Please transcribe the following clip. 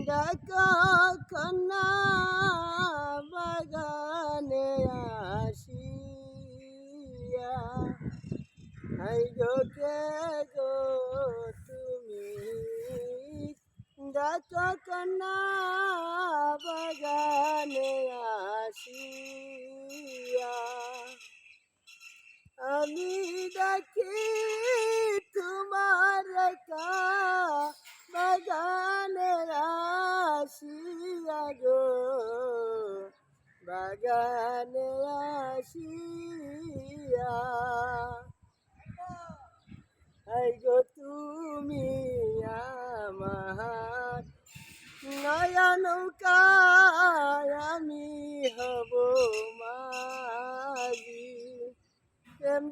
ডাকা কন্যা বাগানে আসিয়া হাই গো কে গো তুমি ডাকা কন্যা বাগানে আসিয়া আমি ডাকি তোমার বাগানে আসিয়া গো বাগানে আসিয়া হাই গো তুমি আমার নয়া নৌকায় আমি হব মাঝি প্রেম